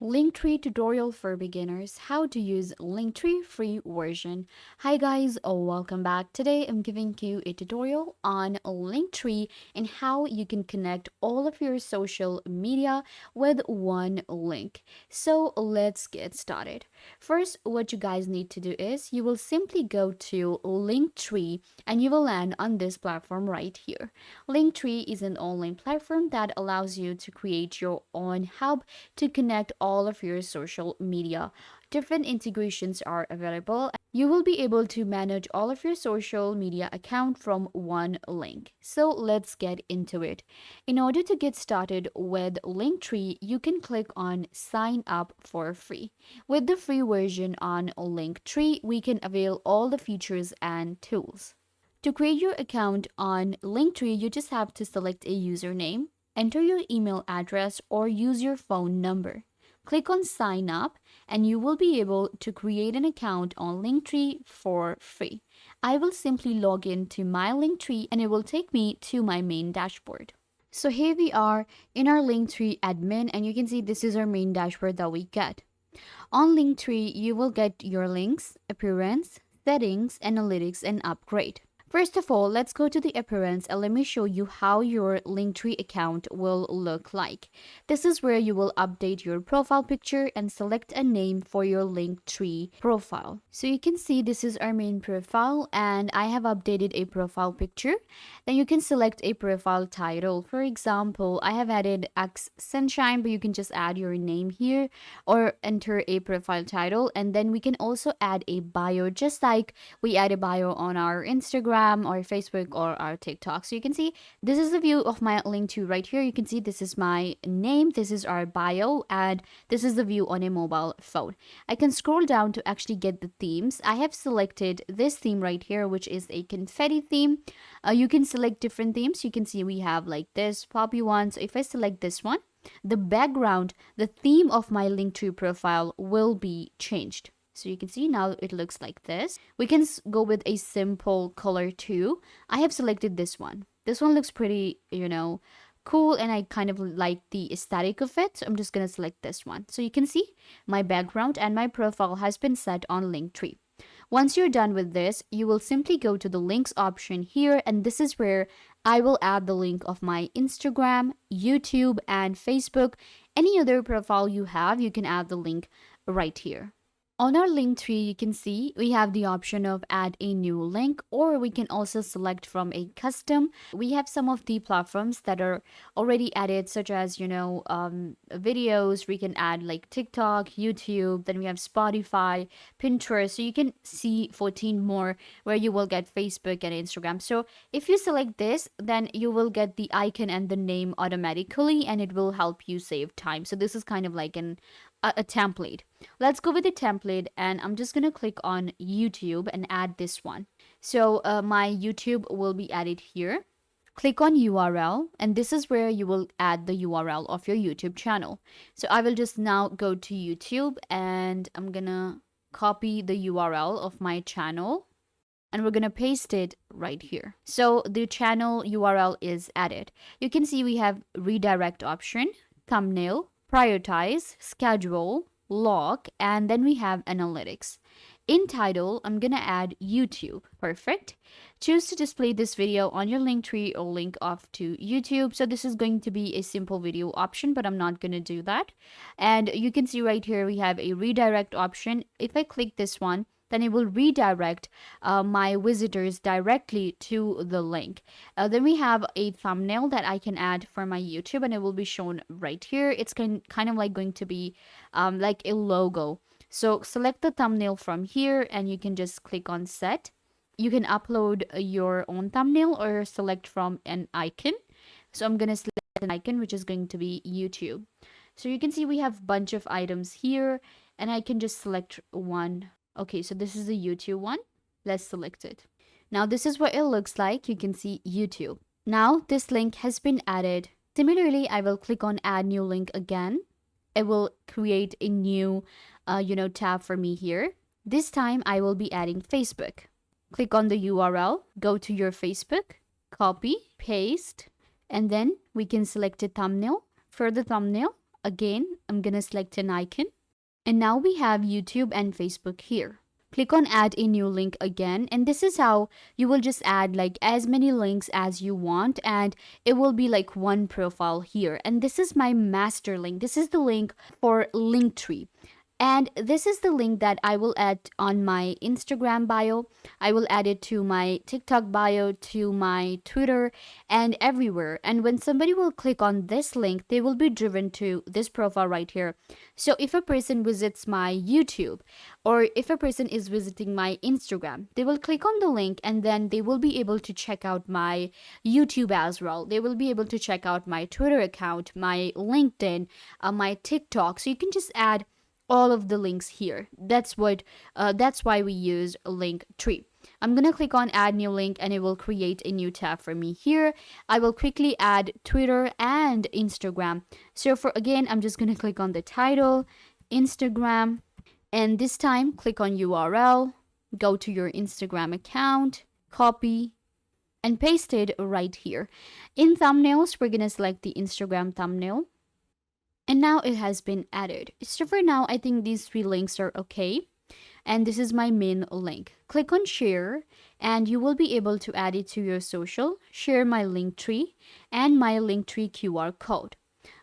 Linktree tutorial for beginners, how to use Linktree free version. Hi guys, welcome back. Today I'm giving you a tutorial on Linktree and how you can connect all of your social media with one link. So let's get started. First, what you guys need to do is you will simply go to Linktree and you will land on this platform right here. Linktree is an online platform that allows you to create your own hub to connect all of your social media. Different integrations are available. You will be able to manage all of your social media account from one link. So let's get into it. In order to get started with Linktree, you can click on sign up for free. With the free version on Linktree, we can avail all the features and tools. To create your account on Linktree, you just have to select a username, enter your email address, or use your phone number. Click on sign up and you will be able to create an account on Linktree for free. I will simply log in to my Linktree and it will take me to my main dashboard. So here we are in our Linktree admin and you can see this is our main dashboard that we get. On Linktree, you will get your links, appearance, settings, analytics, and upgrade. First of all, let's go to the appearance and let me show you how your Linktree account will look like. This is where you will update your profile picture and select a name for your Linktree profile. So you can see this is our main profile and I have updated a profile picture. Then you can select a profile title. For example, I have added X Sunshine, but you can just add your name here or enter a profile title. And then we can also add a bio, just like we add a bio on our Instagram or Facebook or our TikTok. So you can see this is the view of my Linktree right here. You can see this is my name, this is our bio, and this is the view on a mobile phone. I can scroll down to actually get the themes. I have selected this theme right here, which is a confetti theme. You can select different themes. You can see we have like this poppy one. So if I select this one, the background, the theme of my Linktree profile will be changed. So you can see now it looks like this. We can go with a simple color too. I have selected this one. This one looks pretty, cool, and I kind of like the aesthetic of it. So I'm just going to select this one. So you can see my background and my profile has been set on Linktree. Once you're done with this, you will simply go to the links option here, and this is where I will add the link of my Instagram, YouTube, and Facebook. Any other profile you have, you can add the link right here. On our Linktree, you can see we have the option of add a new link, or we can also select from a custom. We have some of the platforms that are already added, such as, videos. We can add like TikTok, YouTube, then we have Spotify, Pinterest. So you can see 14 more where you will get Facebook and Instagram. So if you select this, then you will get the icon and the name automatically, and it will help you save time. So this is kind of like a template. Let's go with the template, and I'm just gonna click on YouTube and add this one. So my YouTube will be added here. Click on URL, and this is where you will add the URL of your YouTube channel. So I will just now go to YouTube and I'm gonna copy the URL of my channel and we're gonna paste it right here. So the channel URL is added. You can see we have redirect option, thumbnail, prioritize, schedule, log, and then we have analytics. In title, I'm gonna add YouTube. Perfect. Choose to display this video on your Linktree or link off to YouTube. So this is going to be a simple video option, but I'm not gonna do that. And you can see right here we have a redirect option. If I click this one, then it will redirect my visitors directly to the link. Then we have a thumbnail that I can add for my YouTube, and it will be shown right here. It's kind of like going to be like a logo. So select the thumbnail from here and you can just click on set. You can upload your own thumbnail or select from an icon. So I'm going to select an icon, which is going to be YouTube. So you can see we have a bunch of items here, and I can just select one. Okay, so this is the YouTube one. Let's select it. Now this is what it looks like. You can see YouTube. Now this link has been added. Similarly, I will click on add new link again. It will create a new, tab for me here. This time I will be adding Facebook. Click on the URL, go to your Facebook, copy, paste, and then we can select a thumbnail. For the thumbnail, again, I'm gonna select an icon. And now we have YouTube and Facebook here. Click on add a new link again, and this is how you will just add like as many links as you want, and it will be like one profile here. And this is my master link. This is the link for Linktree. And this is the link that I will add on my Instagram bio. I will add it to my TikTok bio, to my Twitter, and everywhere. And when somebody will click on this link, they will be driven to this profile right here. So if a person visits my YouTube, or if a person is visiting my Instagram, they will click on the link and then they will be able to check out my YouTube as well. They will be able to check out my Twitter account, my LinkedIn, my TikTok. So you can just add all of the links here. That's why we use Linktree. I'm gonna click on add new link and it will create a new tab for me here. I will quickly add Twitter and Instagram. So for again, I'm just gonna click on the title, Instagram, and this time click on URL, go to your Instagram account, copy, and paste it right here. In thumbnails, we're gonna select the Instagram thumbnail. And now it has been added. So for now, I think these three links are okay. And this is my main link. Click on share and you will be able to add it to your social, share my Linktree and my Linktree QR code.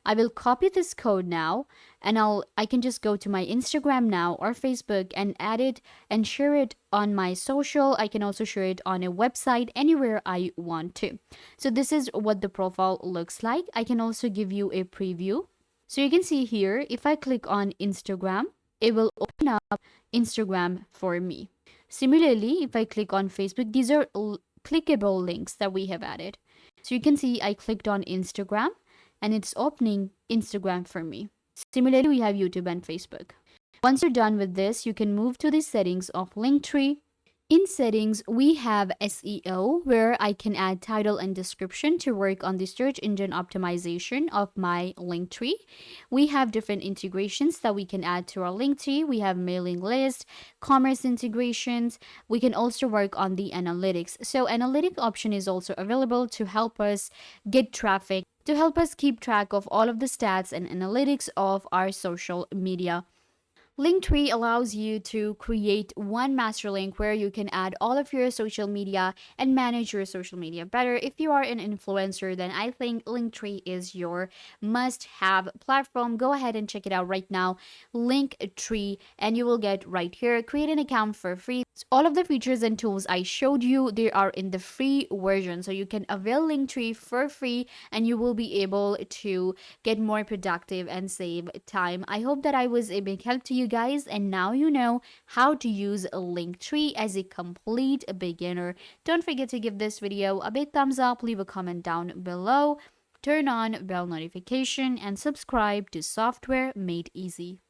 I will copy this code now and I can just go to my Instagram now or Facebook and add it and share it on my social. I can also share it on a website anywhere I want to. So this is what the profile looks like. I can also give you a preview. So you can see here, if I click on Instagram, it will open up Instagram for me. Similarly, if I click on Facebook, these are clickable links that we have added. So you can see I clicked on Instagram and it's opening Instagram for me. Similarly, we have YouTube and Facebook. Once you're done with this, you can move to the settings of Linktree. In settings, we have SEO, where I can add title and description to work on the search engine optimization of my Linktree. We have different integrations that we can add to our Linktree. We have mailing list, commerce integrations. We can also work on the analytics. So analytic option is also available to help us get traffic, to help us keep track of all of the stats and analytics of our social media. Linktree allows you to create one master link where you can add all of your social media and manage your social media better. If you are an influencer, then I think Linktree is your must-have platform. Go ahead and check it out right now, Linktree, and you will get right here. Create an account for free. All of the features and tools I showed you, they are in the free version. So you can avail Linktree for free and you will be able to get more productive and save time. I hope that I was a big help to you guys, and now you know how to use Linktree as a complete beginner. Don't forget to give this video a big thumbs up, leave a comment down below, turn on bell notification, and subscribe to Software Made Easy.